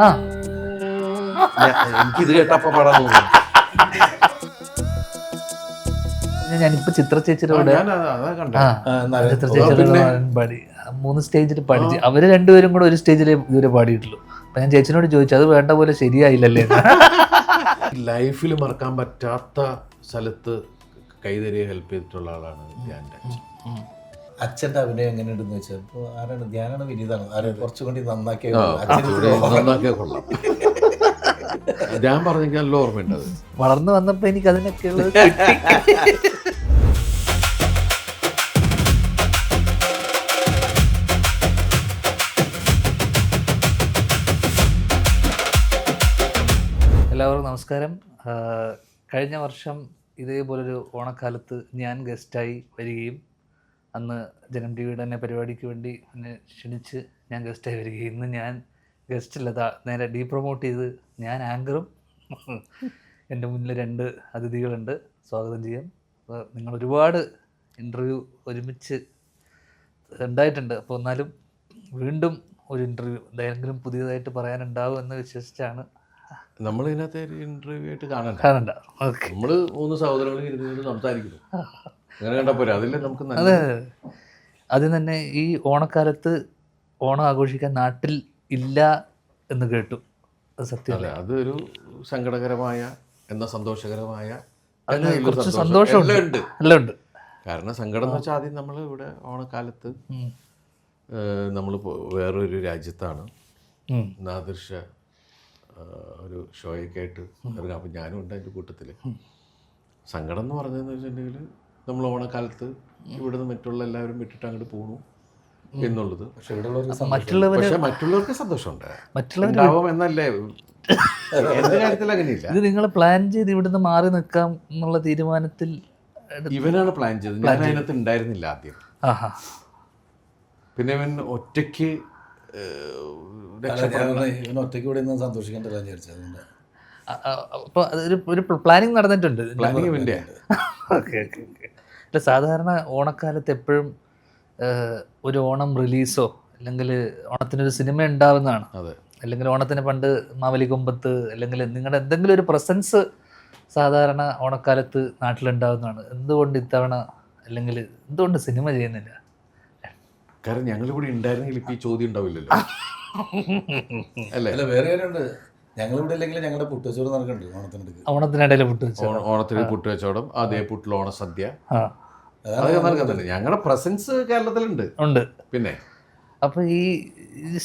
ആ എനിക്കിത് കേട്ടപ്പോ പാടാൻ തോന്നുന്നു. ഞാനിപ്പോ ചിത്ര ചേച്ചിയുടെ കൂടെ അതാ കണ്ടേ. ചിത്ര ചേച്ചിയുടെ കൂടെ പാടി 3 സ്റ്റേജിൽ പാടി. അവര് രണ്ടുപേരും കൂടെ ഒരു സ്റ്റേജിൽ ഇതുവരെ പാടിയിട്ടുള്ളൂ. അപ്പൊ ഞാൻ ചേച്ചിനോട് ചോദിച്ചു അത് വേണ്ട പോലെ ശരിയായില്ലല്ലേ. ലൈഫിൽ മറക്കാൻ പറ്റാത്ത സ്ഥലത്ത് കൈതരിയെ ഹെൽപ്പ് ചെയ്തിട്ടുള്ള ആളാണ് ധ്യാൻ്റെ അച്ഛൻ. അച്ഛൻ്റെ അഭിനയം എങ്ങനെയുണ്ടെന്ന് വെച്ചാൽ ഇപ്പോൾ ആരാണ് ധ്യാനാണ് വിനീതാണ് ആരെ കുറച്ചുകൂടി നന്നാക്കിയ നന്നാക്കിയാൽ കൊള്ളാം. ഞാൻ പറഞ്ഞെങ്കിൽ നല്ല ഓർമ്മയുണ്ട് അത്. വളർന്നു വന്നപ്പോ എനിക്ക് അതിനൊക്കെ ഉള്ളത് കിട്ടി. എല്ലാവർക്കും നമസ്കാരം. കഴിഞ്ഞ വർഷം ഇതേപോലൊരു ഓണക്കാലത്ത് ഞാൻ ഗസ്റ്റായി വരികയും അന്ന് ജനം ടി വിയുടെ തന്നെ പരിപാടിക്ക് വേണ്ടി എന്നെ ക്ഷണിച്ച് ഞാൻ ഗസ്റ്റായി വരികയും ഇന്ന് ഞാൻ ഗസ്റ്റില്ല, നേരെ ഡീപ്രൊമോട്ട് ചെയ്ത് ഞാൻ ആങ്കറും എൻ്റെ മുന്നിൽ 2 അതിഥികളുണ്ട്. സ്വാഗതം ചെയ്യാം. അപ്പോൾ നിങ്ങൾ ഒരുപാട് ഇൻ്റർവ്യൂ ഒരുമിച്ച് ഉണ്ടായിട്ടുണ്ട്. അപ്പോൾ എന്നാലും വീണ്ടും ഒരു ഇൻ്റർവ്യൂ എന്തെങ്കിലും പുതിയതായിട്ട് പറയാനുണ്ടാവും എന്ന് വിശ്വസിച്ചാണ്. നമ്മൾ ഇതിനകത്ത് ഇന്റർവ്യൂ ആയിട്ട് കാണണ്ട. ഓക്കെ, നമ്മള് 3 സഹോദരങ്ങൾ ഇരുന്നുകൊണ്ട് സംസാരിക്കുന്നു. അങ്ങനെ കണ്ടപ്പോലെ അതില്ലേ നമുക്ക് അതെ. ആദ്യം തന്നെ ഈ ഓണക്കാലത്ത് ഓണം ആഘോഷിക്കാൻ നാട്ടിൽ ഇല്ല എന്ന് കേട്ടു. അത് സത്യമല്ല? അതൊരു സങ്കടകരമായ എന്നാ സന്തോഷകരമായ അതിൽ കുറച്ച് സന്തോഷമുണ്ട്, എല്ലാം ഉണ്ട്. കാരണം സങ്കടം എന്ന് വെച്ചാൽ ആദ്യം നമ്മൾ ഇവിടെ ഓണക്കാലത്ത് നമ്മൾ വേറൊരു രാജ്യത്താണ് നാദൃശ ഒരു ഷോയൊക്കെ ആയിട്ട് ഇറങ്ങാം. അപ്പം ഞാനും ഉണ്ട് അതിൻ്റെ കൂട്ടത്തിൽ. സങ്കടം എന്ന് പറഞ്ഞതെന്ന് വെച്ചിട്ടുണ്ടെങ്കിൽ നമ്മൾ ഓണക്കാലത്ത് ഇവിടുന്ന് മറ്റുള്ള എല്ലാവരും വിട്ടിട്ട് അങ്ങോട്ട് പോകണു എന്നുള്ളത്. പക്ഷെ മറ്റുള്ളവർക്ക് സന്തോഷമുണ്ട്, മറ്റുള്ളവരും എന്നല്ലേ. എന്റെ കാര്യത്തിൽ അങ്ങനെയില്ല. ഇത് നിങ്ങൾ പ്ലാൻ ചെയ്ത് ഇവിടുന്ന് മാറി നിൽക്കാം എന്നുള്ള തീരുമാനത്തിൽ ഇവനാണ് പ്ലാൻ ചെയ്തത്. ഞാൻ അതിനകത്ത് ഉണ്ടായിരുന്നില്ല ആദ്യം. പിന്നെ ഇവൻ ഒറ്റയ്ക്ക് ഒറ്റയ്ക്ക് ഇവിടെ നിന്ന് സന്തോഷിക്കേണ്ടത് വിചാരിച്ചത്. അപ്പോൾ ഒരു പ്ലാനിങ് നടന്നിട്ടുണ്ട്. പ്ലാനിങ് ഇവൻ്റെ. Okay okay okay. അല്ല, സാധാരണ ഓണക്കാലത്ത് എപ്പോഴും ഒരു ഓണം റിലീസോ അല്ലെങ്കിൽ ഓണത്തിനൊരു സിനിമ ഉണ്ടാവുന്നതാണ്. അതെ. അല്ലെങ്കിൽ ഓണത്തിന് പണ്ട് മാവലികൊമ്പത്ത് അല്ലെങ്കിൽ നിങ്ങളുടെ എന്തെങ്കിലും ഒരു പ്രസൻസ് സാധാരണ ഓണക്കാലത്ത് നാട്ടിലുണ്ടാവുന്നതാണ്. എന്തുകൊണ്ട് ഇത്തവണ അല്ലെങ്കിൽ എന്തുകൊണ്ട് സിനിമ ചെയ്യുന്നില്ല? കാരണം ഞങ്ങളിവിടെ ഉണ്ടായിരുന്നെങ്കിൽ ഇപ്പം ഈ ചോദ്യം ഉണ്ടാവില്ലല്ലോ. അല്ല, വേറെ കാര്യമുണ്ട്. ഞങ്ങളിവിടെ ഇല്ലെങ്കിൽ ഞങ്ങളുടെ പുട്ടുവച്ചോട് നടക്കുന്നുണ്ട്. ഓണത്തിനിടയിൽ പുട്ടുവച്ചോടം, ഓണത്തിന് പുട്ടുവച്ചോടം, അതേ പുട്ടിൽ ഓണസദ്യ, അതൊക്കെ നടക്കുന്നുണ്ട്. ഞങ്ങളുടെ പ്രസൻസ് കേരളത്തിലുണ്ട്. ഉണ്ട്. പിന്നെ അപ്പോൾ ഈ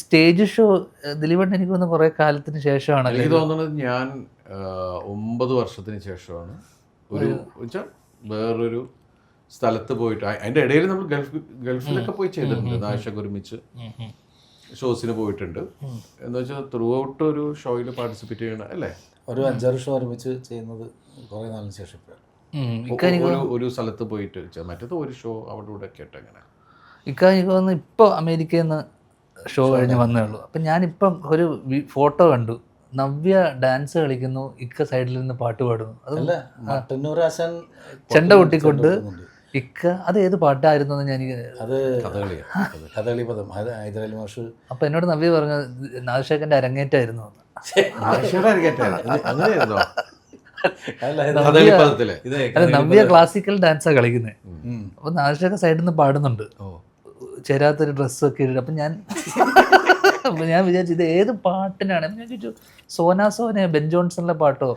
സ്റ്റേജ് ഷോ ദിലീപേട്ടൻ എനിക്ക് തോന്നുന്നു കുറേ കാലത്തിന് ശേഷമാണ്. എനിക്ക് തോന്നുന്നത് ഞാൻ 9 വർഷത്തിന് ശേഷമാണ് ഒരു വേറൊരു സ്ഥലത്ത് പോയിട്ട്. അതിൻ്റെ ഇടയിൽ നമ്മൾ ഗൾഫിലൊക്കെ പോയി ചെയ്തിട്ടുണ്ട്. നാശക്ക് ഒരുമിച്ച് ഷോസിന് പോയിട്ടുണ്ട്. എന്ന് വെച്ചാൽ ത്രൂ ഔട്ട് ഒരു ഷോയിൽ പാർട്ടിസിപ്പേറ്റ് ചെയ്യണം അല്ലേ. ഒരു 5-6 ഷോ ഒരുമിച്ച് ചെയ്യുന്നത് കുറേ നാളിന് ശേഷം ഒരു സ്ഥലത്ത് പോയിട്ട് മറ്റേത് ഒരു ഷോ അവിടെ ഇവിടെ ഒക്കെ ആയിട്ട് അങ്ങനെ. എനിക്ക് തോന്നുന്നു ഇപ്പോൾ അമേരിക്കയിൽ നിന്ന് ഷോ കഴിഞ്ഞ് വന്നേ ഉള്ളൂ. അപ്പം ഞാനിപ്പം ഒരു ഫോട്ടോ കണ്ടു, നവ്യ ഡാൻസ് കളിക്കുന്നു, ഇക്ക സൈഡിൽ നിന്ന് പാട്ട് പാടുന്നു. അത് ചെണ്ട കൊട്ടിക്കൊണ്ട് ഇക്ക. അത് ഏത് പാട്ടായിരുന്നു എന്ന് ഞാൻ അത് കഥകളി പദം ഹൈദരാലി മാഷ്. അപ്പം എന്നോട് നവ്യ പറഞ്ഞു നാദൃശേഖരൻ്റെ അരങ്ങേറ്റായിരുന്നു. അല്ല, നവ്യ ക്ലാസിക്കൽ ഡാൻസാണ് കളിക്കുന്നത്. അപ്പം നാദൃശേഖർ സൈഡിൽ നിന്ന് പാടുന്നുണ്ട്, ചേരാത്തൊരു ഡ്രസ്സൊക്കെ ഇട്ടിട്ട്. അപ്പം ഞാൻ വിചാരിച്ചു ഇത് ഏത് പാട്ടിനാണ്. ഞാൻ ചോദിച്ചു സോന ബെൻ ജോൺസണിലെ പാട്ടോ?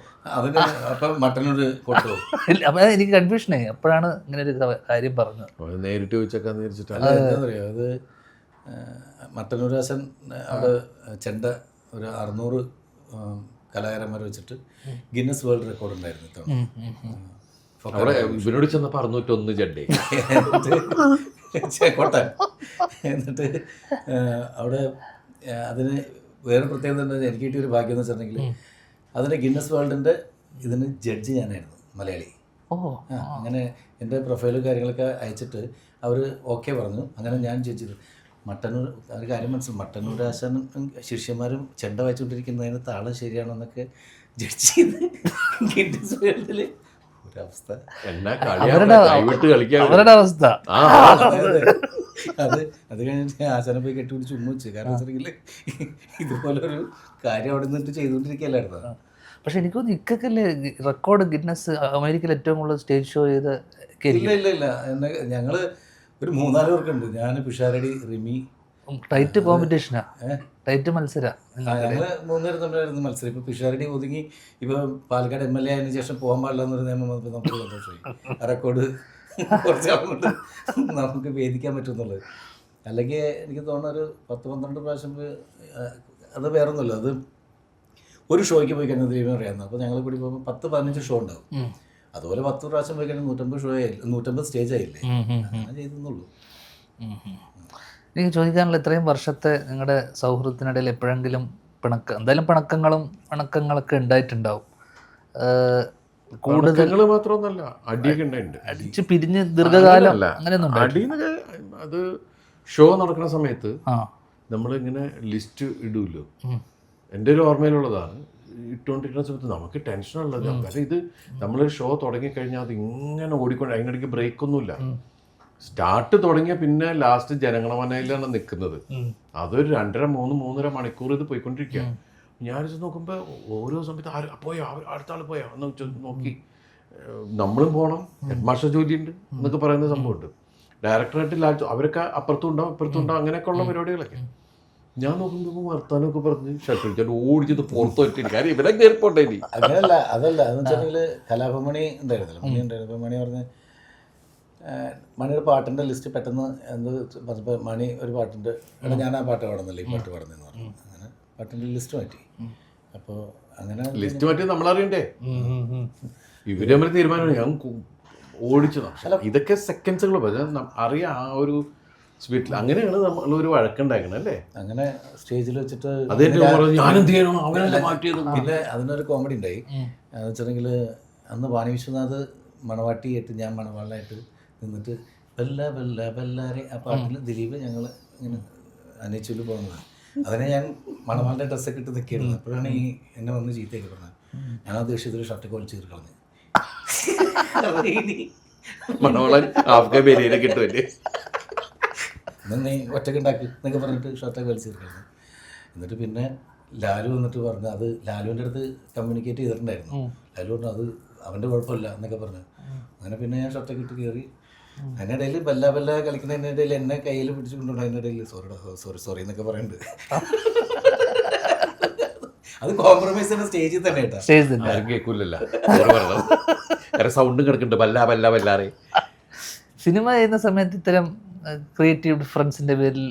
അപ്പം എനിക്ക് കൺഫ്യൂഷനായി. അപ്പോഴാണ് ഇങ്ങനെ ഒരു കാര്യം പറഞ്ഞത്. നേരിട്ട് ചോദിച്ചേക്കാന്ന് അത് മട്ടന്നൂരാസൻ അവിടെ ചെണ്ട ഒരു 600 കലാകാരന്മാർ വെച്ചിട്ട് ഗിന്നസ് വേൾഡ് റെക്കോർഡ് ഉണ്ടായിരുന്നു. ഇവനോട് ചെന്നപ്പോൾ 601 ചെണ്ടേ കോട്ടയം. എന്നിട്ട് അവിടെ അതിന് വേറെ പ്രത്യേകത എന്താ എനിക്ക് കിട്ടിയൊരു ഭാഗ്യം എന്ന് വെച്ചിട്ടുണ്ടെങ്കിൽ അതിൻ്റെ ഗിന്നസ് വേൾഡിൻ്റെ ഇതിന് ജഡ്ജ് ഞാനായിരുന്നു, മലയാളി. അങ്ങനെ എൻ്റെ പ്രൊഫൈലും കാര്യങ്ങളൊക്കെ അയച്ചിട്ട് അവർ ഓക്കെ പറഞ്ഞു. അങ്ങനെ ഞാൻ ജഡ്ജ് മട്ടന്നൂർ ഒരു കാര്യം മനസ്സിലായി, മട്ടന്നൂരാശാനും ശിഷ്യന്മാരും ചെണ്ട വായിച്ചുകൊണ്ടിരിക്കുന്നതിന് താളം ശരിയാണോ എന്നൊക്കെ ജഡ്ജ് ചെയ്ത് ഗിന്നസ് വേൾഡിൽ ഒരവസ്ഥ. എന്നാ അവരുടെ കൈവിട്ട് കളിക്കാൻ അവരുടെ അവസ്ഥ. അത് കഴിഞ്ഞിട്ട് ആശാനെ പോയി കെട്ടിപ്പിടിച്ച് ഉമ്മ വെച്ച്. കാരണം വെച്ചിട്ടുണ്ടെങ്കിൽ ഇതുപോലൊരു കാര്യം അവിടെ നിന്നിട്ട് ചെയ്തുകൊണ്ടിരിക്കുകയല്ലായിരുന്നു. പക്ഷെ എനിക്ക് തോന്നുന്നു ഇക്കല്ലേ റെക്കോർഡ് ഗിന്നസ് അമേരിക്കയിൽ ഏറ്റവും കൂടുതൽ സ്റ്റേജ് ഷോ ചെയ്ത് ഇല്ല എന്നെ ഞങ്ങൾ ഒരു 3-4 പേർക്കുണ്ട്. ഞാൻ പിഷാരടി, റിമി. ടൈറ്റ് കോമ്പറ്റീഷനാ, ടൈറ്റ് മത്സര. ഞങ്ങൾ 3 പേര് തമ്മിലായിരുന്നു മത്സരം. ഇപ്പോൾ പിഷാരടി ഒതുങ്ങി. ഇപ്പോൾ പാലക്കാട് MLA ആയതിനു ശേഷം പോകാൻ പാടില്ല എന്നൊരു നിയമം വന്നപ്പോൾ നമുക്ക് സന്തോഷമായി. ആ റെക്കോർഡ് കുറച്ചാളുകൊണ്ട് നമുക്ക് വേദിക്കാൻ പറ്റുമെന്നുള്ളത്. അല്ലെങ്കിൽ എനിക്ക് തോന്നുന്ന ഒരു 10-12 പ്രാവശ്യം അത് വേറൊന്നുമില്ല. അത് ഒരു ഷോയ്ക്ക് പോയി കഴിഞ്ഞാൽ ദൈവം അറിയാവുന്നത്. അപ്പോൾ ഞങ്ങൾ കൂടി പോകുമ്പോൾ 10-15 ഷോ ഉണ്ടാവും. അതുപോലെ 10 പ്രാവശ്യം പോയി കഴിഞ്ഞാൽ 150 ഷോ ആയില്ല, 150 സ്റ്റേജ് ആയില്ലേ. അങ്ങനെ ചെയ്തെന്നുള്ളൂ. എനിക്ക് ചോദിക്കാനുള്ള, ഇത്രയും വർഷത്തെ നിങ്ങളുടെ സൗഹൃദത്തിനിടയിൽ എപ്പോഴെങ്കിലും എന്തായാലും പിണക്കങ്ങളൊക്കെ ഉണ്ടായിട്ടുണ്ടാവും. കൂടുതൽ മാത്രമൊന്നല്ല, അടിയൊക്കെ ഉണ്ടായിട്ടുണ്ട്. അടിച്ച് പിരിഞ്ഞ് ദീർഘകാലം അങ്ങനെയൊന്നും അടിയെന്നൊക്കെ അത് ഷോ നടക്കുന്ന സമയത്ത് നമ്മളിങ്ങനെ ലിസ്റ്റ് ഇടുമല്ലോ. എൻ്റെ ഒരു ഓർമ്മയിലുള്ളതാണ്. ഇട്ടുകൊണ്ടിരിക്കുന്ന സമയത്ത് നമുക്ക് ടെൻഷനുള്ളത്. കാരണം ഇത് നമ്മളൊരു ഷോ തുടങ്ങിക്കഴിഞ്ഞാൽ അത് ഇങ്ങനെ ഓടിക്കൊണ്ട് അതിനിടയ്ക്ക് ബ്രേക്കൊന്നുമില്ല. സ്റ്റാർട്ട് തുടങ്ങിയ പിന്നെ ലാസ്റ്റ് ജനഗണമനയിലാണ് നിൽക്കുന്നത്. അതൊരു 2.5-3 മണിക്കൂർ ഇത് പോയിക്കൊണ്ടിരിക്കുക. ഞാൻ നോക്കുമ്പോൾ ഓരോ സമയത്ത് പോയോ അടുത്ത ആൾ പോയോ എന്ന് നോക്കി. നമ്മളും പോകണം, ഹെഡ് മാസ്റ്റർ ജോലിയുണ്ട് എന്നൊക്കെ പറയുന്ന സംഭവമുണ്ട്. ഡയറക്ടറായിട്ട് അവരൊക്കെ അപ്പുറത്തും ഉണ്ടാവും ഇപ്പുറത്തും ഉണ്ടാവും, അങ്ങനെയൊക്കെ ഉള്ള പരിപാടികളൊക്കെ. ഞാൻ നോക്കുമ്പോൾ വർത്താനമൊക്കെ പറഞ്ഞ് ഷർട്ട് ഓടിച്ചത് പുറത്തു പറ്റില്ല. കാര്യം ഇവരെ കയറിപ്പോട്ടെ. അങ്ങനെയല്ല, അതല്ല. അതെന്ന് വെച്ചിട്ടുണ്ടെങ്കിൽ കലാഭമണി ഉണ്ടായിരുന്നല്ലോ, മണി ഉണ്ടായിരുന്നു. മണി പറഞ്ഞ് മണിയുടെ പാട്ടിൻ്റെ ലിസ്റ്റ് പെട്ടെന്ന് എന്ത് പറഞ്ഞപ്പോൾ മണി ഒരു പാട്ടുണ്ട്, എടാ ഞാൻ ആ പാട്ട് പാടുന്നില്ല, ഈ പാട്ട് പാടുന്നതെന്ന് പറഞ്ഞു. അങ്ങനെ പാട്ടിൻ്റെ ലിസ്റ്റ് മാറ്റി. അപ്പോൾ അങ്ങനെ ലിസ്റ്റ് മാറ്റി നമ്മളറിയണ്ടേ. ഇവര് തമ്മിൽ തീരുമാനമാണ്. ഞാൻ ഓടിച്ചതാണ്. ഇതൊക്കെ സെക്കൻഡ്സുകൾ അറിയാം. ആ ഒരു സ്പീഡിൽ അങ്ങനെയാണ് നമ്മളൊരു വഴക്കുണ്ടാക്കണം അല്ലേ. അങ്ങനെ സ്റ്റേജിൽ വെച്ചിട്ട് പിന്നെ അതിനൊരു കോമഡി ഉണ്ടായി. എന്ന് വെച്ചിട്ടുണ്ടെങ്കിൽ അന്ന് വാണി വിശ്വനാഥ് മണവാട്ടിയായിട്ട് ഞാൻ മണവാളായിട്ട് നിന്നിട്ട് ബല്ല ബല്ല ബല്ലാരെ ആ പാട്ടിൽ ദിലീപ് ഞങ്ങൾ ഇങ്ങനെ അനയിച്ചൊല്ലി പോകുന്നത്. അതിനെ ഞാൻ മണവാളിൻ്റെ ഡ്രസ്സൊക്കെ ഇട്ട് നിൽക്കിയിരുന്നു. അപ്പോഴാണ് ഈ എന്നെ വന്ന് ചീത്തയൊക്കെ പറഞ്ഞത്. ഞാൻ ആ ദേഷ്യത്തിൽ ഷർട്ടൊക്കെ വലിച്ചു കയറി കളഞ്ഞു. മണവാളൻ കിട്ടുമല്ലേ, നീ ഒറ്റയ്ക്ക് ഉണ്ടാക്കി എന്നൊക്കെ പറഞ്ഞിട്ട് ഷർട്ടൊക്കെ വലിച്ചു കയറി കളഞ്ഞു. എന്നിട്ട് പിന്നെ ലാലു വന്നിട്ട് പറഞ്ഞു, അത് ലാലുവിൻ്റെ അടുത്ത് കമ്മ്യൂണിക്കേറ്റ് ചെയ്തിട്ടുണ്ടായിരുന്നു. ലാലു പറഞ്ഞു അത് അവൻ്റെ കുഴപ്പമില്ല എന്നൊക്കെ പറഞ്ഞു. അങ്ങനെ പിന്നെ ഞാൻ ഷർട്ടൊക്കെ ഇട്ട് കയറി. അതിനിടയിൽ ബല്ല ബല്ല കളിക്കുന്നതിനിടയിൽ എന്നെ കയ്യിൽ പിടിച്ചു കൊണ്ടുണ്ട്. അതിനിടയിൽ സോറി എന്നൊക്കെ പറയുന്നുണ്ട്. അത് കോംപ്രമൈസ് ആണ് സ്റ്റേജിൽ തന്നെ കേട്ടോ. ആരും കേൾക്കൂലല്ല, സൗണ്ടും കിടക്കുന്നുണ്ട് ബല്ല ബല്ല ബല്ലാറെ. സിനിമ ചെയ്യുന്ന സമയത്ത് ഇത്തരം ക്രിയേറ്റീവ് ഡിഫറൻസിന്റെ പേരിൽ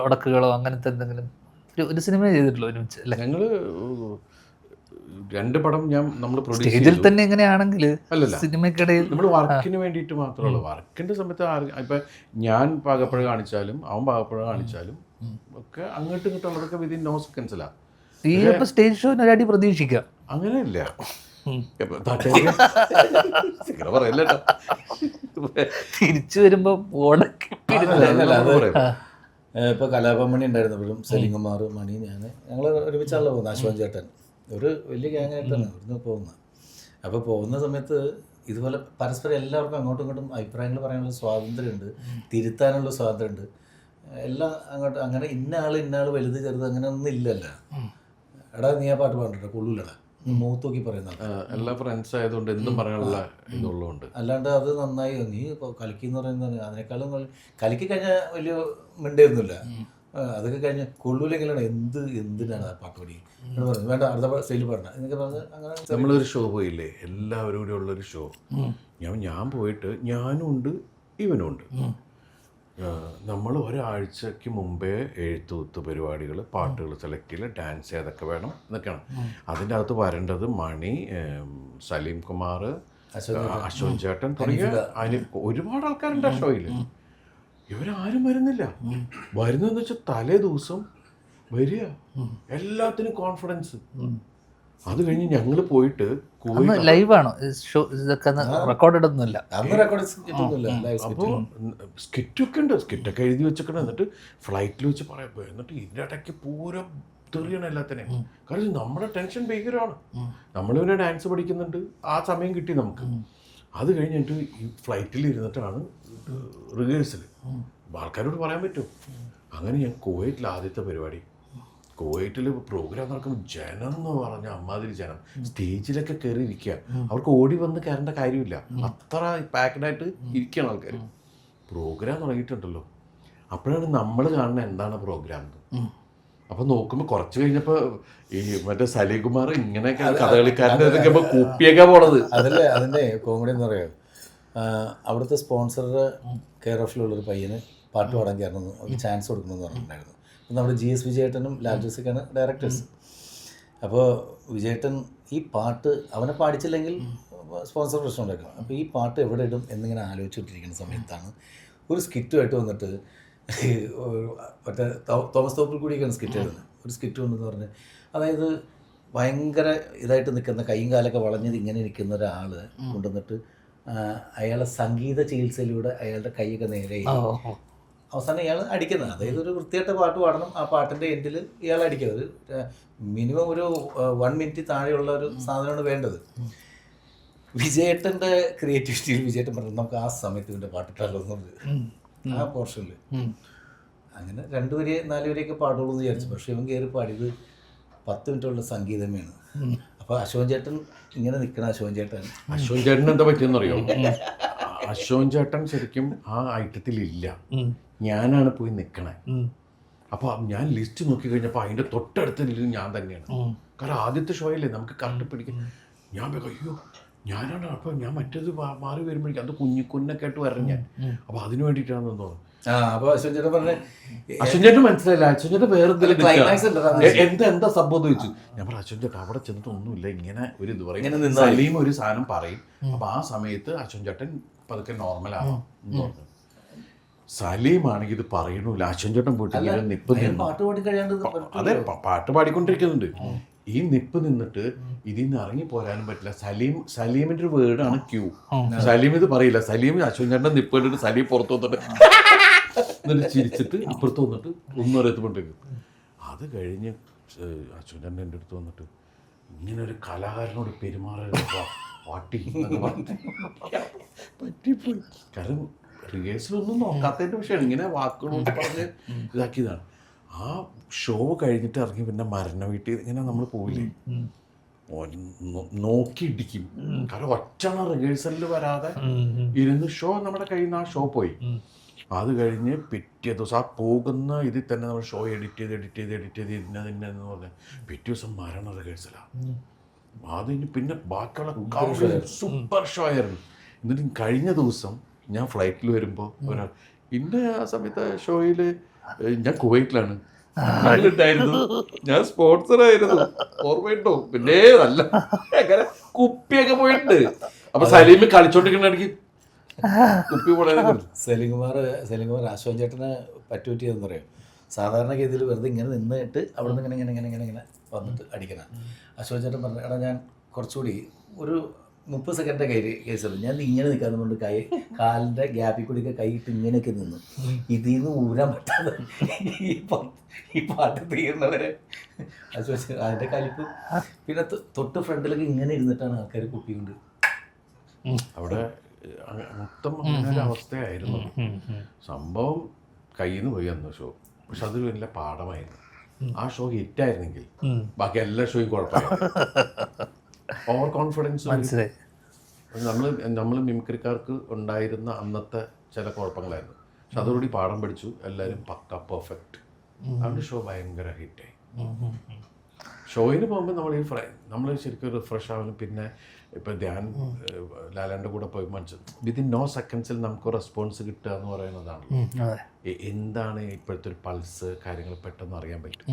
ഉടക്കുകളോ അങ്ങനത്തെ എന്തെങ്കിലും ഒരു സിനിമ ചെയ്തിട്ടുള്ളൂ ഒരുമിച്ച് അല്ലേ? ഞങ്ങള് 2 പടം നമ്മൾ സ്റ്റേജിൽ തന്നെ എങ്ങനെയാണെങ്കിൽ അല്ലല്ല, സിനിമയ്ക്കിടയിൽ നമ്മൾ വർക്കിന് വേണ്ടിയിട്ട് മാത്രമല്ല. വർക്കിന്റെ സമയത്ത് ഇപ്പൊ ഞാൻ പാകപ്പുഴ കാണിച്ചാലും അവൻ പാകപ്പുഴ കാണിച്ചാലും ഒക്കെ അങ്ങോട്ടും ഇങ്ങോട്ടുള്ളതൊക്കെ വിതിൻ നോ സെക്കൻഡ്സിലാണ്. ഈ സ്റ്റേജ് ഷോ ഒരടി പ്രതീക്ഷിക്കാം. അങ്ങനെയല്ല, പറയല്ലോ തിരിച്ചു വരുമ്പോ ഇപ്പോൾ കലാഭമണി ഉണ്ടായിരുന്നപ്പോഴും സലീംകുമാർ, മണി, ഞങ്ങൾ ഒരുമിച്ചാണല്ലോ പോകുന്നത്. അശോകൻ ചേട്ടൻ ഒരു വലിയ ഗ്യാങ്ങായിട്ടാണ് ഇവിടുന്ന് പോകുന്നത്. അപ്പോൾ പോകുന്ന സമയത്ത് ഇതുപോലെ പരസ്പരം എല്ലാവർക്കും അങ്ങോട്ടും ഇങ്ങോട്ടും അഭിപ്രായങ്ങൾ പറയാനുള്ള സ്വാതന്ത്ര്യമുണ്ട്, തിരുത്താനുള്ള സ്വാതന്ത്ര്യമുണ്ട് എല്ലാം അങ്ങോട്ട്. അങ്ങനെ ഇന്ന ആൾ വലുത് ചെറുത് അങ്ങനെ ഒന്നും ഇല്ലല്ലോ. എടാ നീ ആ പാട്ട് പാടിട്ടോ കൊള്ളൂലടാ, മൂത്ത് നോക്കി പറയുന്ന എല്ലാ ഫ്രണ്ട്സ് ആയതുകൊണ്ട് എന്തും പറയാനുള്ള ഇതുള്ളതുകൊണ്ട്. അല്ലാണ്ട് അത് നന്നായി നീ കലക്കി എന്ന് പറയുന്നത് അതിനേക്കാളും കലക്കി കഴിഞ്ഞാൽ വലിയ മിണ്ടായിരുന്നില്ല. അതൊക്കെ കഴിഞ്ഞ് കൊള്ളൂലെങ്കിലാണ് എന്തിനാണ് ആ പാട്ട് പഠി പറഞ്ഞു, വേണ്ട അടുത്ത സ്റ്റൈലിൽ പാടണം എന്നൊക്കെ പറഞ്ഞ് അങ്ങനെ. നമ്മളൊരു ഷോ പോയില്ലേ, എല്ലാവരും കൂടി ഉള്ളൊരു ഷോ. ഞാൻ പോയിട്ട് ഞാനും ഉണ്ട് ഇവനും ഉണ്ട്. നമ്മൾ ഒരാഴ്ചക്ക് മുമ്പേ എഴുത്തുകുത്ത് പരിപാടികൾ, പാട്ടുകൾ സെലക്ട് ചെയ്യൽ, ഡാൻസ് ചെയ്തൊക്കെ വേണം എന്നൊക്കെയാണ്. അതിൻ്റെ അകത്ത് വരേണ്ടത് മണി, സലീം കുമാർ, അശോകൻ ചേട്ടൻ തുടങ്ങിയ ഒരുപാട് ആൾക്കാരുണ്ട് ആ ഷോയിൽ. ഇവരാരും വരുന്നില്ല. വരുന്നതെന്ന് വെച്ചാൽ തലേ ദിവസം വരിക, എല്ലാത്തിനും കോൺഫിഡൻസ്. അത് കഴിഞ്ഞ് ഞങ്ങൾ പോയിട്ട് ലൈവാണോ ഇതൊക്കെ? റെക്കോർഡ് ഒന്നുമില്ല. അപ്പോൾ സ്കിറ്റൊക്കെ ഉണ്ട്, സ്കിറ്റൊക്കെ എഴുതി വെച്ചേക്കണം. എന്നിട്ട് ഫ്ലൈറ്റിൽ വെച്ച് പറയാം. എന്നിട്ട് ഇതിൻ്റെ ഇടയ്ക്ക് പൂരം പൊട്ടിത്തെറിയാണ് എല്ലാത്തിനെയും. കാരണം നമ്മുടെ ടെൻഷൻ ഭീകരമാണ്. നമ്മളിവനെ ഡാൻസ് പഠിക്കുന്നുണ്ട്, ആ സമയം കിട്ടി നമുക്ക്. അത് കഴിഞ്ഞിട്ട് ഈ ഫ്ലൈറ്റിൽ ഇരുന്നിട്ടാണ് റിഹേഴ്സൽ. ആൾക്കാരോട് പറയാൻ പറ്റും. അങ്ങനെ ഞാൻ കുവൈറ്റിൽ ആദ്യത്തെ പരിപാടി, കുവൈറ്റിൽ പ്രോഗ്രാം നടക്കുമ്പോൾ ജനം എന്ന് പറഞ്ഞാൽ അമ്മാതിരി ജനം, സ്റ്റേജിലൊക്കെ കയറി ഇരിക്കുക. അവർക്ക് ഓടി വന്ന് കയറേണ്ട കാര്യമില്ല, അത്ര പാക്കഡായിട്ട് ഇരിക്കുകയാണ് ആൾക്കാർ. പ്രോഗ്രാം തുടങ്ങിയിട്ടുണ്ടല്ലോ, അപ്പോഴാണ് നമ്മൾ കാണുന്നത് എന്താണ് പ്രോഗ്രാം എന്ന്. അപ്പം നോക്കുമ്പോൾ കുറച്ച് കഴിഞ്ഞപ്പോൾ ഈ മറ്റേ സലീകുമാർ ഇങ്ങനെയൊക്കെ കഥകളിക്കാരൻ്റെ ഇതൊക്കെ കുപ്പിയൊക്കെ പോണത്. അതല്ലേ അതിൻ്റെ കോമഡി എന്ന് പറയുക, അവിടുത്തെ സ്പോൺസറുടെ കെയർ ഓഫിലുള്ളൊരു പയ്യന് പാട്ട് പാടാൻ കയറണമെന്ന് അവർക്ക് ചാൻസ് കൊടുക്കണമെന്ന് പറഞ്ഞിട്ടുണ്ടായിരുന്നു. അപ്പം നമ്മുടെ GS വിജയേട്ടനും ലാൽ ജോസിക്കാണ് ഡയറക്ടേഴ്സ്. അപ്പോൾ വിജയേട്ടൻ ഈ പാട്ട് അവനെ പാടിച്ചില്ലെങ്കിൽ സ്പോൺസർ പ്രശ്നം ഉണ്ടാക്കണം. അപ്പോൾ ഈ പാട്ട് എവിടെ ഇടും എന്നിങ്ങനെ ആലോചിച്ചിട്ടിരിക്കുന്ന സമയത്താണ് ഒരു സ്കിറ്റുമായിട്ട് വന്നിട്ട് മറ്റേ തോമസ് തോപ്പിൽ കൂടിയൊക്കെയാണ് സ്കിറ്റ് എഴുതുന്നത്. ഒരു സ്കിറ്റ് ഉണ്ടെന്ന് പറഞ്ഞ്, അതായത് ഭയങ്കര ഇതായിട്ട് നിൽക്കുന്ന കൈയും കാലൊക്കെ വളഞ്ഞത് ഇങ്ങനെ നിൽക്കുന്ന ഒരാൾ കൊണ്ടുവന്നിട്ട് അയാളെ സംഗീത ചികിത്സയിലൂടെ അയാളുടെ കൈയൊക്കെ നേരെ അവസാനം ഇയാൾ അടിക്കുന്നത്. അതായത് ഒരു വൃത്തിയായിട്ട പാട്ട് പാടണം, ആ പാട്ടിൻ്റെ എൻഡിൽ ഇയാൾ അടിക്കുന്നത്. മിനിമം ഒരു 1 മിനിറ്റ് താഴെയുള്ള ഒരു സാധനമാണ് വേണ്ടത്. വിജയേട്ടൻ്റെ ക്രിയേറ്റിവിറ്റിയിൽ വിജയേട്ടൻ പറഞ്ഞു നമുക്ക് ആ സമയത്ത് ഇതിൻ്റെ പാട്ടിട്ടല്ലോ എന്നുള്ളത് ആ പോർഷനിൽ. അങ്ങനെ 2 വരി 4 വരിയൊക്കെ പാടുള്ളൂ എന്ന് വിചാരിച്ചു. പക്ഷേ ഇവൻ കയറി പാടിയത് 10 മിനിറ്റുള്ള സംഗീതമേയാണ്. അപ്പോൾ അശോകൻ ചേട്ടൻ ഇങ്ങനെ നിൽക്കണം. അശോകൻ ചേട്ടൻ എന്താ പറ്റിയെന്നറിയോ? അശോകൻ ചേട്ടൻ ശരിക്കും ആ ഐറ്റത്തിലില്ല, ഞാനാണ് പോയി നിൽക്കണേ. അപ്പോൾ ഞാൻ ലിസ്റ്റ് നോക്കി കഴിഞ്ഞപ്പോൾ അതിൻ്റെ തൊട്ടടുത്ത ഞാൻ തന്നെയാണ്. കാരണം ആദ്യത്തെ ഷോയല്ലേ, നമുക്ക് കറണ്ട് പിടിക്കും. ഞാൻ അയ്യോ ഞാനാണ്. അപ്പോൾ ഞാൻ മറ്റേത് മാറി വരുമ്പോഴേക്കും അത് കുഞ്ഞൊക്കെ ആയിട്ട് വരണം ഞാൻ. അപ്പോൾ അതിന് വേണ്ടിയിട്ടാണെന്ന് തോന്നുന്നു. അപ്പോൾ അശ്വൻ ചേട്ടൻ പറഞ്ഞ അശ്വൻ ചേട്ടൻ മനസ്സിലായില്ല. അശ്വൻ ചേട്ടൻ വേറെ എന്താ സംഭവം എന്ന് ചോദിച്ചു. ഞാൻ പറഞ്ഞു അശ്വൻ ചേട്ടൻ അവിടെ ചെന്നിട്ട് ഒന്നുമില്ല, ഇങ്ങനെ ഒരു ഇത് പറയും, സലീം ഒരു സാധനം പറയും. അപ്പോൾ ആ സമയത്ത് അശ്വൻ ചേട്ടൻ പതുക്കെ നോർമലാവാം എന്ന് പറഞ്ഞു. സലീമാണെങ്കിൽ ഇത് പറയണില്ല. അശ്വൻ ചേട്ടൻ പോയിട്ട് അതെ പാട്ട് പാടിക്കൊണ്ടിരിക്കുന്നുണ്ട്. ഈ നിപ്പ് നിന്നിട്ട് ഇതിൽ നിന്ന് ഇറങ്ങി പോരാനും പറ്റില്ല. സലീമിന്റെ ഒരു വേർഡാണ് ക്യൂ. സലീം ഇത് പറയില്ല. സലീം അശ്വൻ ചേട്ടൻ്റെ നിപ്പ് കണ്ടിട്ട് സലീം പുറത്തു വന്നിട്ട് എന്നിട്ട് ചിരിച്ചിട്ട് ഇപ്പുറത്ത് വന്നിട്ട് ഒന്നും അറിയത്തുകൊണ്ടിരിക്കും. അത് കഴിഞ്ഞ് അശ്വൻ ചേട്ടൻ എൻ്റെ അടുത്ത് വന്നിട്ട് ഇങ്ങനെ ഒരു കലാകാരനോട് പെരുമാറരുത് പാട്ടി പറ്റിപ്പോയി. കാരണം റിഹേഴ്സലൊന്നും നോക്കാത്തതിൻ്റെ വിഷയമാണ്, ഇങ്ങനെ വാക്കുകളൊന്നും പറഞ്ഞ് ഇതാക്കിയതാണ്. ആ ഷോ കഴിഞ്ഞിട്ട് ഇറങ്ങി പിന്നെ മരണ വീട്ടിൽ ഇങ്ങനെ നമ്മൾ പോയില്ലേ, നോക്കി ഇടിക്കും. കാരണം ഒറ്റണ റിഹേഴ്സലിൽ വരാതെ ഇരുന്ന് ഷോ നമ്മുടെ കയ്യിൽ നിന്ന് ആ ഷോ പോയി. അത് കഴിഞ്ഞ് പിറ്റേ ദിവസം ആ പോകുന്ന ഇതിൽ തന്നെ നമ്മൾ ഷോ എഡിറ്റ് ചെയ്ത് ഇന്നതെന്ന് പറഞ്ഞാൽ പിറ്റേ ദിവസം മരണ റിഹേഴ്സലാണ്. അതിന് പിന്നെ ബാക്കിയുള്ള സൂപ്പർ ഷോ ആയിരുന്നു. എന്നിട്ട് കഴിഞ്ഞ ദിവസം ഞാൻ ഫ്ലൈറ്റിൽ വരുമ്പോൾ ഒരാൾ ഇന്ന ആ സമയത്ത് ഷോയിൽ ഞാൻ കുവൈറ്റിലാണ് ഉണ്ടായിരുന്നു, ഞാൻ സ്പോൺസറായിരുന്നു, ഓർമ്മയുണ്ടോ? പിന്നെ നല്ല അങ്ങനെ കുപ്പിയൊക്കെ പോയിട്ടുണ്ട്. അപ്പൊ സലീം കളിച്ചോണ്ടിരിക്കണെങ്കിൽ കുപ്പി പോലെ സലീംകുമാർ അശോകൻ ചേട്ടനെ പറ്റുപറ്റിയതെന്ന് പറയും. സാധാരണഗതിയിൽ വെറുതെ ഇങ്ങനെ നിന്നിട്ട് അവിടെ നിന്ന് ഇങ്ങനെ വന്നിട്ട് അടിക്കണം. അശോകൻ ചേട്ടൻ പറഞ്ഞു, എടാ ഞാൻ കുറച്ചുകൂടി ഒരു 30 സെക്കൻഡിൻ്റെ കേസുള്ളൂ, ഞാൻ ഇങ്ങനെ നിൽക്കാറുണ്ട്, കാലിൻ്റെ ഗ്യാപ്പിൽ കൂടിയൊക്കെ കൈയിട്ട് ഇങ്ങനെയൊക്കെ നിന്ന് ഇതിൽ നിന്ന് ഊരാൻ പറ്റാതെ ഈ പാട്ട് തീർന്നവരെ അശോകൻ അതിൻ്റെ കലിപ്പ്. പിന്നെ തൊട്ട് ഫ്രണ്ടിലൊക്കെ ഇങ്ങനെ ഇരുന്നിട്ടാണ് ആൾക്കാർ കുപ്പിയുണ്ട്. അവിടെ മൊത്തം അങ്ങനെ ഒരു അവസ്ഥയായിരുന്നു. സംഭവം കയ്യിൽ നിന്ന് പോയി അന്ന് ഷോ. പക്ഷെ അതൊരു വലിയ പാഠമായിരുന്നു. ആ ഷോ ഹിറ്റായിരുന്നെങ്കിൽ ബാക്കി എല്ലാ ഷോയും കുഴപ്പമായിരുന്നു. ഓവർ കോൺഫിഡൻസ് നമ്മൾ മിമിക്രിക്കാർക്ക് ഉണ്ടായിരുന്ന അന്നത്തെ ചില കുഴപ്പങ്ങളായിരുന്നു. പക്ഷെ അതോടുകൂടി പാഠം പഠിച്ചു, എല്ലാവരും പക്ക പെർഫെക്റ്റ്. അതുകൊണ്ട് ഷോ ഭയങ്കര ഹിറ്റായി. ഷോയിന് പോകുമ്പോൾ നമ്മൾ ശരിക്കും റിഫ്രഷ് ആവാനും പിന്നെ ഇപ്പം ധ്യാൻ ലാലാൻ്റെ കൂടെ പോയി മനസ്സിൽ വിതിൻ നോ സെക്കൻഡ്സിൽ നമുക്ക് റെസ്പോൺസ് കിട്ടുക എന്ന് പറയുന്നതാണ്. എന്താണ് ഇപ്പോഴത്തെ ഒരു പൾസ്, കാര്യങ്ങൾ പെട്ടെന്ന് അറിയാൻ പറ്റും.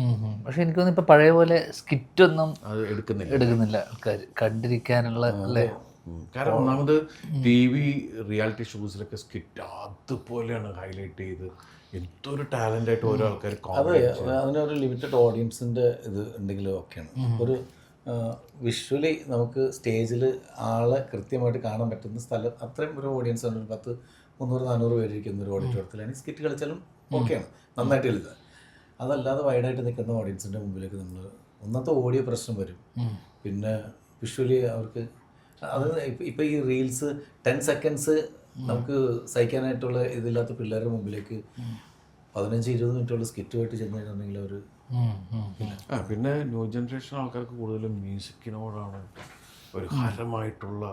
പക്ഷെ എനിക്ക് തോന്നുന്നു ഇപ്പം പഴയ പോലെ സ്കിറ്റൊന്നും അത് എടുക്കുന്നില്ല ആൾക്കാർ കണ്ടിരിക്കാനുള്ള അല്ലേ. കാരണം ഒന്നാമത് TV റിയാലിറ്റി ഷോസിലൊക്കെ സ്കിറ്റ് അതുപോലെയാണ് ഹൈലൈറ്റ് ചെയ്ത് എന്തൊരു ടാലൻ്റായിട്ട് ഓരോ ആൾക്കാർ. അതെ, അതിനൊരു ലിമിറ്റഡ് ഓഡിയൻസിൻ്റെ ഇത് ഉണ്ടെങ്കിലും ഒക്കെയാണ്. ഒരു വിഷ്വലി നമുക്ക് സ്റ്റേജിൽ ആളെ കൃത്യമായിട്ട് കാണാൻ പറ്റുന്ന സ്ഥലം അത്രയും ഒരു ഓഡിയൻസ് ഉണ്ട്. 10, 300, 400 പേരിരിക്കുന്ന ഒരു ഓഡിറ്റോറിയത്തിലാണ് സ്കിറ്റ് കളിച്ചാലും ഓക്കെയാണ്, നന്നായിട്ട് കളിക്കുക. അതല്ലാതെ വൈഡായിട്ട് നിൽക്കുന്ന ഓഡിയൻസിൻ്റെ മുമ്പിലേക്ക് നമ്മൾ ഒന്നത്തെ ഓഡിയോ പ്രശ്നം വരും. പിന്നെ വിഷ്വലി അവർക്ക് അത് ഇപ്പം ഈ റീൽസ് 10 സെക്കൻഡ്സ് നമുക്ക് സഹിക്കാനായിട്ടുള്ള ഇതില്ലാത്ത പിള്ളേരുടെ മുമ്പിലേക്ക് 15-20 മിനിറ്റുള്ള സ്കിറ്റുമായിട്ട് ചെന്ന് കഴിഞ്ഞിട്ടുണ്ടെങ്കിൽ അവർ പിന്നെ ന്യൂ ജനറേഷൻ ആൾക്കാർക്ക് കൂടുതലും മ്യൂസിക്കിനോടാണ് ഒരു ഹരമായിട്ടുള്ള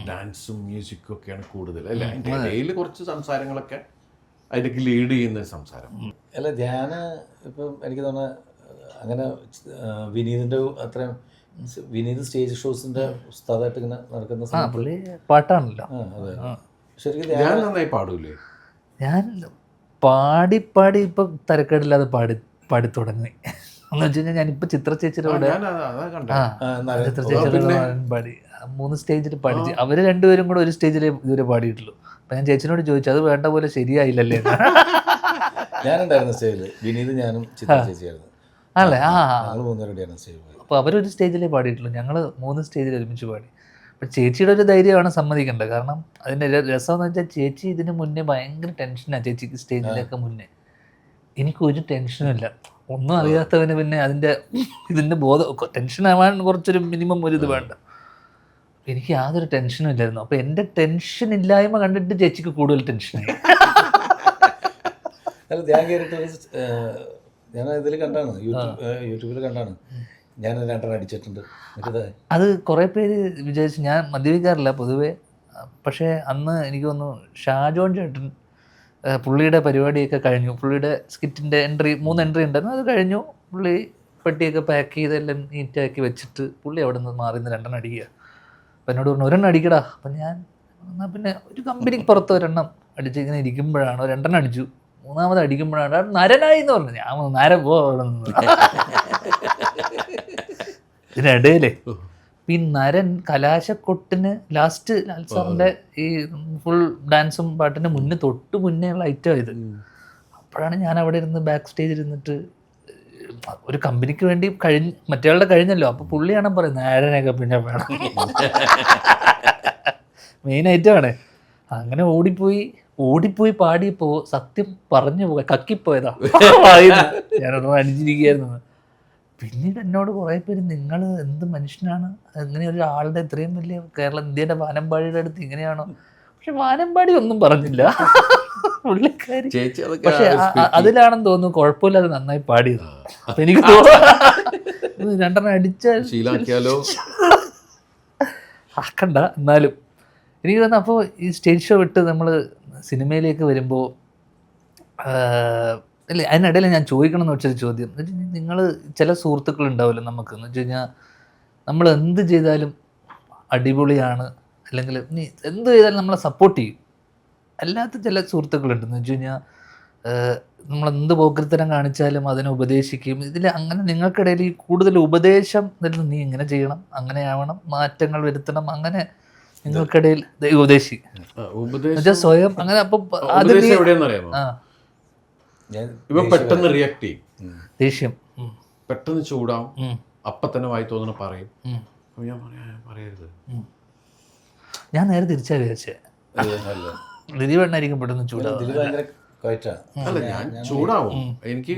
ഡാൻസും മ്യൂസിക്കും ഒക്കെയാണ് കൂടുതൽ അല്ലേ. അതിൻ്റെ ഇടയിൽ കുറച്ച് സംസാരങ്ങളൊക്കെ അതിലേക്ക് ലീഡ് ചെയ്യുന്ന സംസാരം. അല്ല ഞാൻ ഇപ്പം എനിക്ക് തോന്നുന്ന അങ്ങനെ വിനീതിൻ്റെ അത്രയും വിനീത് സ്റ്റേജ് ഷോസിൻ്റെ ഉസ്താദായിട്ട് ഇങ്ങനെ നടക്കുന്ന പുള്ളി പാട്ടാണല്ലോ. അതെ ശരിക്കും ഞാൻ നന്നായി പാടൂലേ? ഞാൻ പാടി ഇപ്പം തരക്കേടില്ലാതെ പാടി തുടങ്ങി. എന്ന് വെച്ച് കഴിഞ്ഞാൽ ഞാനിപ്പോൾ ചിത്ര ചേച്ചിയുടെ കൂടെ ചിത്ര ചേച്ചിയുടെ പാടി 3 സ്റ്റേജിൽ പാടിച്ച്. അവർ രണ്ടുപേരും കൂടെ ഒരു സ്റ്റേജിൽ ഇതുവരെ പാടിയിട്ടുള്ളൂ. അപ്പം ഞാൻ ചേച്ചിനോട് ചോദിച്ചു അത് വേണ്ട പോലെ ശരിയായില്ലല്ലേ. ഞാനുണ്ടായിരുന്ന സ്റ്റേജിൽ വിനീത് ഞാനും ചിത്ര ചേച്ചിയായിരുന്നു. അല്ലേ? ഞങ്ങൾ 3 പേരുടെയാണ് സ്റ്റേജിൽ. അപ്പോൾ അവരൊരു സ്റ്റേജിലേ പാടിയിട്ടുള്ളൂ, ഞങ്ങൾ 3 സ്റ്റേജിൽ ഒരുമിച്ച് പാടി. അപ്പം ചേച്ചിയുടെ ഒരു ധൈര്യമാണ് സമ്മതിക്കേണ്ടത്. കാരണം അതിൻ്റെ രസം എന്ന് വെച്ചാൽ ചേച്ചി ഇതിന് മുന്നേ ഭയങ്കര ടെൻഷനാണ്. ചേച്ചിക്ക് സ്റ്റേജിലൊക്കെ മുന്നേ എനിക്കൊരു ടെൻഷനും ഇല്ല. ഒന്നും അറിയാത്തവന് പിന്നെ ഇതിൻ്റെ ടെൻഷനാവാൻ കുറച്ചൊരു മിനിമം ഒരു ഇത് വേണ്ട. എനിക്ക് യാതൊരു ടെൻഷനും ഇല്ലായിരുന്നു. അപ്പോൾ എൻ്റെ ടെൻഷൻ ഇല്ലായ്മ കണ്ടിട്ട് ചേച്ചിക്ക് കൂടുതൽ ടെൻഷനായി. അല്ല ഞാൻ കയറിയിട്ട് ഞാൻ ഇതിൽ കണ്ടാണ്, യൂട്യൂബിൽ കണ്ടാണ് ഞാൻ 2 അടിച്ചിട്ടുണ്ട്. അത് കുറേ പേര് വിചാരിച്ചു ഞാൻ മദ്യപിക്കാറില്ല പൊതുവേ. പക്ഷേ അന്ന് എനിക്ക് തോന്നുന്നു ഷാജോൺ ചേട്ടൻ പുള്ളിയുടെ പരിപാടിയൊക്കെ കഴിഞ്ഞു. പുള്ളിയുടെ സ്കിറ്റിൻ്റെ 3 എൻട്രി ഉണ്ടായിരുന്നു. അത് കഴിഞ്ഞു. പുള്ളി പെട്ടിയൊക്കെ പാക്ക് ചെയ്തെല്ലാം നീറ്റാക്കി വെച്ചിട്ട് പുള്ളി അവിടെ നിന്ന് മാറി 2 അടിക്കുക. അപ്പം എന്നോട് പറഞ്ഞു 1 അടിക്കടാ. അപ്പം ഞാൻ എന്നാൽ പിന്നെ ഒരു കമ്പനിക്ക് പുറത്ത് 1 അടിച്ച് ഇങ്ങനെ ഇരിക്കുമ്പോഴാണ് 2 അടിച്ചു. 3ാമത് അടിക്കുമ്പോഴാണ് നരനായി എന്ന് പറഞ്ഞു. ഞാൻ നരം ഇതിനിടയിലേ ഈ നരൻ കലാശക്കൊട്ടിന് ലാസ്റ്റ് ലാൽ സാറിൻ്റെ ഈ ഫുൾ ഡാൻസും പാട്ടിന് തൊട്ട് മുന്നേ ഉള്ള ഐറ്റമായത്. അപ്പോഴാണ് ഞാൻ അവിടെ ഇരുന്ന് ബാക്ക് സ്റ്റേജിൽ ഇരുന്നിട്ട് ഒരു കമ്പനിക്ക് വേണ്ടി മറ്റേയാളുടെ കഴിഞ്ഞല്ലോ. അപ്പോൾ പുള്ളിയാണ് പറയുന്നത് നരനൊക്കെ പിന്നെ വേണം, മെയിൻ ഐറ്റമാണ്. അങ്ങനെ ഓടിപ്പോയി പാടിയപ്പോൾ സത്യം പറഞ്ഞു കക്കിപ്പോയതാ. ഞാനൊന്നും അടിച്ചിരിക്കുകയായിരുന്നു. പിന്നീട് എന്നോട് കുറേ പേര് നിങ്ങൾ എന്ത് മനുഷ്യനാണ്, അങ്ങനെ ഒരാളുടെ ഇത്രയും വലിയ ഇന്ത്യയുടെ വാനമ്പാടിയുടെ അടുത്ത് ഇങ്ങനെയാണോ? പക്ഷെ വാനമ്പാടി ഒന്നും പറഞ്ഞില്ല പുള്ളിക്കാരി. പക്ഷെ അതിലാണെന്ന് തോന്നുന്നു കുഴപ്പമില്ലാതെ നന്നായി പാടിയത്. അപ്പം എനിക്ക് തോന്നുന്നു 2 അടിച്ചാൽ ആക്കണ്ട. എന്നാലും എനിക്ക് തോന്നുന്നു അപ്പോൾ ഈ സ്റ്റേജ് ഷോ വിട്ട് നമ്മൾ സിനിമയിലേക്ക് വരുമ്പോൾ അല്ലേ, അതിനിടയിൽ ഞാൻ ചോദിക്കണം എന്ന് വെച്ചൊരു ചോദ്യം. നിങ്ങൾ ചില സുഹൃത്തുക്കളുണ്ടാവില്ല നമുക്ക്, എന്ന് വെച്ച് കഴിഞ്ഞാൽ നമ്മൾ എന്ത് ചെയ്താലും അടിപൊളിയാണ്, അല്ലെങ്കിൽ നീ എന്ത് ചെയ്താലും നമ്മളെ സപ്പോർട്ട് ചെയ്യും. അല്ലാത്ത ചില സുഹൃത്തുക്കളുണ്ടെന്ന് വെച്ച് കഴിഞ്ഞാൽ നമ്മളെന്ത് പോക്കൃത്തരം കാണിച്ചാലും അതിനെ ഉപദേശിക്കും. ഇതിൽ അങ്ങനെ നിങ്ങൾക്കിടയിൽ ഈ കൂടുതൽ ഉപദേശം, നീ ഇങ്ങനെ ചെയ്യണം, അങ്ങനെയാവണം, മാറ്റങ്ങൾ വരുത്തണം, അങ്ങനെ നിങ്ങൾക്കിടയിൽ ഉപദേശി സ്വയം അങ്ങനെ. അപ്പം അത് ഇവൻ പെട്ടെന്ന് റിയാക്ട് ചെയ്യും, ദേഷ്യം പെട്ടെന്ന് ചൂടാവും, അപ്പം തന്നെ വായി തോന്നുന്നു പറയും. ഞാൻ പറയരുത്. ഞാൻ നേരെ തിരിച്ചാ വിചാരിച്ചേ ദിലീപണ്ണായിരിക്കും പെട്ടെന്ന് ചൂടാവും. അല്ല ഞാൻ ചൂടാവും. എനിക്ക്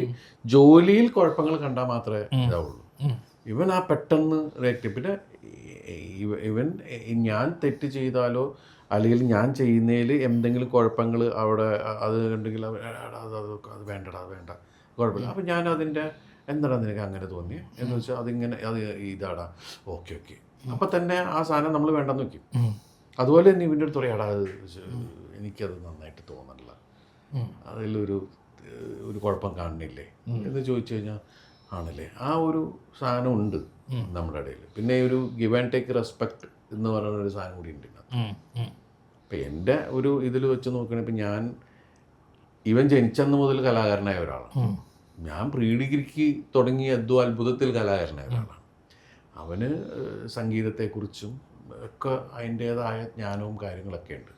ജോലിയിൽ കുഴപ്പങ്ങൾ കണ്ടാൽ മാത്രമേ ഇതാവുള്ളൂ. ഇവൻ ആ പെട്ടെന്ന് റിയാക്ട് ചെയ്യും. പിന്നെ ഇവൻ ഞാൻ തെറ്റ് ചെയ്താലോ അല്ലെങ്കിൽ ഞാൻ ചെയ്യുന്നതിൽ എന്തെങ്കിലും കുഴപ്പങ്ങൾ അവിടെ അത് കണ്ടെങ്കിൽ അത് വേണ്ടടാ, അത് വേണ്ട, കുഴപ്പമില്ല. അപ്പം ഞാൻ അതിൻ്റെ എന്താടാ നിനക്ക് അങ്ങനെ തോന്നി എന്ന് വെച്ചാൽ അതിങ്ങനെ അത് ഇതാടാ, ഓക്കെ. അപ്പം തന്നെ ആ സാധനം നമ്മൾ വേണ്ടെന്ന് വയ്ക്കും. അതുപോലെ തന്നെ ഇവൻ്റെ അടുത്ത് പറയാടാ, അത് എനിക്കത് നന്നായിട്ട് തോന്നണില്ല, അതിലൊരു കുഴപ്പം കാണുന്നില്ലേ എന്ന് ചോദിച്ചു കഴിഞ്ഞാൽ ആണല്ലേ, ആ ഒരു സാധനം ഉണ്ട് നമ്മുടെ ഇടയിൽ. പിന്നെ ഒരു ഗിവ് ആൻഡ് ടേക്ക് റെസ്പെക്ട് എന്ന് പറയുന്ന ഒരു സാധനം കൂടി ഉണ്ട്. ഇപ്പം എൻ്റെ ഒരു ഇതിൽ വെച്ച് നോക്കുകയാണെങ്കിൽ ഇപ്പം ഇവൻ ജനിച്ചന്ന് മുതൽ കലാകാരനായ ഒരാളാണ്. ഞാൻ പ്രീ ഡിഗ്രിക്ക് തുടങ്ങിയ അത്ഭുതത്തിൽ കലാകാരനായ ഒരാളാണ്. അവന് സംഗീതത്തെക്കുറിച്ചും ഒക്കെ അതിൻ്റേതായ ജ്ഞാനവും കാര്യങ്ങളൊക്കെ ഉണ്ട്.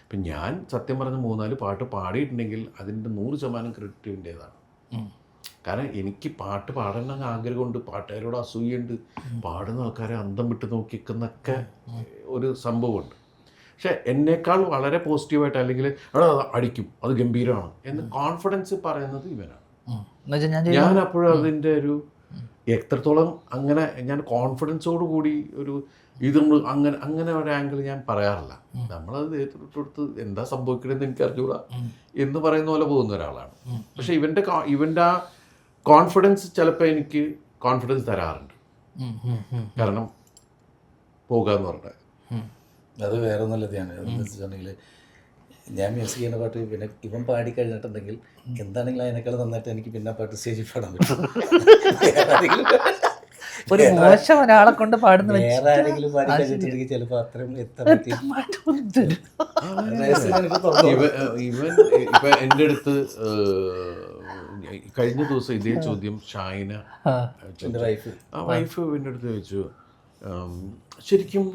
ഇപ്പം ഞാൻ സത്യം പറഞ്ഞ് 3-4 പാട്ട് പാടിയിട്ടുണ്ടെങ്കിൽ അതിൻ്റെ 100% ക്രെഡിറ്റ് ഇവൻ്റേതാണ്. കാരണം എനിക്ക് പാട്ട് പാടണം ആഗ്രഹമുണ്ട്, പാട്ടുകാരോട് അസൂയുണ്ട്, പാടുന്ന ആൾക്കാരെ അന്തം വിട്ട് നോക്കിക്കുന്നൊക്കെ ഒരു സംഭവമുണ്ട്. പക്ഷെ എന്നേക്കാൾ വളരെ പോസിറ്റീവായിട്ട് അല്ലെങ്കിൽ അവിടെ അടിക്കും, അത് ഗംഭീരമാണ് എന്ന് കോൺഫിഡൻസ് പറയുന്നത് ഇവനാണ്. എന്നുവെച്ചാൽ ഞാൻ ഞാൻ അപ്പോഴും അതിൻ്റെ ഒരു എത്രത്തോളം അങ്ങനെ ഞാൻ കോൺഫിഡൻസോട് കൂടി ഒരു ഇതൊന്നും അങ്ങനെ ഒരു ആംഗിൾ ഞാൻ പറയാറില്ല. നമ്മളത് ഏറ്റെടുത്ത് എന്താ സംഭവിക്കണമെന്ന് എനിക്ക് അറിഞ്ഞൂടാ എന്ന് പറയുന്ന പോലെ പോകുന്ന ഒരാളാണ്. പക്ഷെ ഇവൻ്റെ ആ കോൺഫിഡൻസ് ചിലപ്പോൾ എനിക്ക് കോൺഫിഡൻസ് തരാറുണ്ട്. കാരണം പോകാന്ന് പറഞ്ഞാൽ അത് വേറെ ഒന്നുമല്ല ധ്യാനം. എന്താണെന്ന് വെച്ചിട്ടുണ്ടെങ്കിൽ ഞാൻ മ്യൂസിക് ചെയ്യുന്ന പാട്ട് പിന്നെ ഇവൻ പാടി കഴിഞ്ഞിട്ടുണ്ടെങ്കിൽ എന്താണെങ്കിലും അതിനേക്കാൾ നന്നായിട്ട് എനിക്ക് പിന്നെ ആ പാട്ട് സ്റ്റേജിൽ പാടാൻ പറ്റും. ഒരു മോശം ഒരാളെ കൊണ്ട് പാടുന്ന വേറെ ആരെങ്കിലും പാടി കഴിഞ്ഞിട്ടുണ്ടെങ്കിൽ ചിലപ്പോൾ അത്രയും എത്താൻ പറ്റിയ ഇവൻ ഇപ്പൊ എൻ്റെ അടുത്ത് കഴിഞ്ഞ ദിവസം ഇതേ ചോദ്യം ഷായിന വൈഫ് എൻ്റെ അടുത്ത് ചോദിച്ചു, ശരിക്കും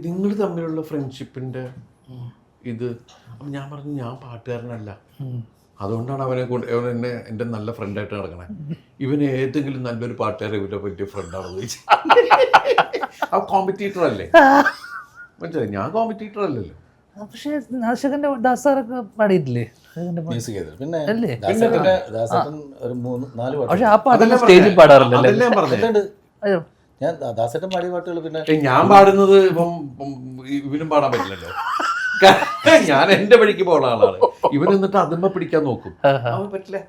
നിങ്ങൾ തമ്മിലുള്ള ഫ്രണ്ട്ഷിപ്പിന്റെ ഇത്. അപ്പം ഞാൻ പറഞ്ഞു, ഞാൻ പാട്ടുകാരനല്ല, അതുകൊണ്ടാണ് അവനെ എന്നെ എൻ്റെ നല്ല ഫ്രണ്ടായിട്ട് നടക്കണേ. ഇവന് ഏതെങ്കിലും നല്ലൊരു പാട്ടുകാരൻ ഇവൻ്റെ പറ്റിയ ഫ്രണ്ടാണെന്ന് ചോദിച്ചു. ആ കോമ്പറ്റീറ്റർ അല്ലേ? മനസ്സിലായി, ഞാൻ കോമ്പറ്റീറ്റർ അല്ലല്ലോ. പക്ഷേ നാശകന്റെ ദാസാറൊക്കെ പാടിയിട്ടില്ലേ മ്യൂസിക് ചെയ്തത്? പിന്നെ അല്ലേ? ദാസേട്ടൻ ഒരു 3-4 പാട്ട്. പക്ഷെ ആ പാട്ടെല്ലാം സ്റ്റേജിൽ പാടാറില്ലല്ലേ? അതെല്ലാം പറഞ്ഞു. അയ്യോ, ഞാൻ ദാസേട്ടൻ പാടിയ പാട്ടുകൾ പിന്നെ ഞാൻ പാടുന്നത് ഇപ്പം ഇവനും പാടാൻ പറ്റില്ലല്ലോ. ഞാൻ എൻ്റെ വഴിക്ക് പോകുന്ന ആളാണ്. ഇവൻ എന്നിട്ട് അതുമ്മ പിടിക്കാൻ നോക്കും, അവൻ പറ്റില്ല,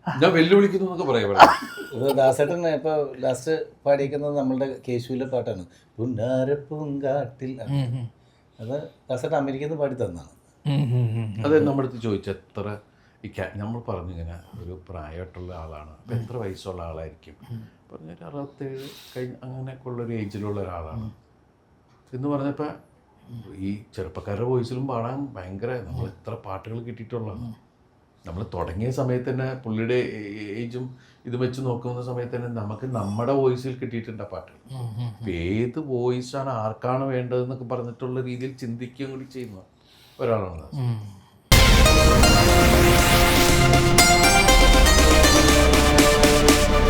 ഞാൻ വെല്ലുവിളിക്കുന്നു എന്നൊക്കെ പറയാം. ദാസേട്ടൻ ഇപ്പോൾ ലാസ്റ്റ് പാടിയിരിക്കുന്നത് നമ്മളുടെ കേശുവിലെ പാട്ടാണ്, പുന്നാരപ്പൂങ്കാട്ടിൽ. അത് ദാസേട്ടൻ അമേരിക്കയിൽ നിന്ന് പാടി തന്നാണ്. അത് നമ്മുടെ അടുത്ത് ചോദിച്ചു, എത്ര നമ്മൾ പറഞ്ഞു ഇങ്ങനെ ഒരു പ്രായമായിട്ടുള്ള ആളാണ്, അപ്പം എത്ര വയസ്സുള്ള ആളായിരിക്കും? പറഞ്ഞ 67 കഴിഞ്ഞ് അങ്ങനെയൊക്കെ ഉള്ളൊരു ഏജിലുള്ള ഒരാളാണ് എന്ന് പറഞ്ഞപ്പോൾ ഈ ചെറുപ്പക്കാരുടെ വോയിസിലും പാടാൻ ഭയങ്കര, നമ്മൾ എത്ര പാട്ടുകൾ കിട്ടിയിട്ടുള്ളതാണ്. നമ്മൾ തുടങ്ങിയ സമയത്ത് തന്നെ പുള്ളിയുടെ ഏജും ഇത് വെച്ച് നോക്കുന്ന സമയത്ത് തന്നെ നമുക്ക് നമ്മുടെ വോയിസിൽ കിട്ടിയിട്ടുണ്ട് പാട്ടുകൾ. ഏത് വോയിസാണ് ആർക്കാണ് വേണ്ടതെന്നൊക്കെ പറഞ്ഞിട്ടുള്ള രീതിയിൽ ചിന്തിക്കുകയും കൂടി ചെയ്യുന്ന ഒരാളാണ്.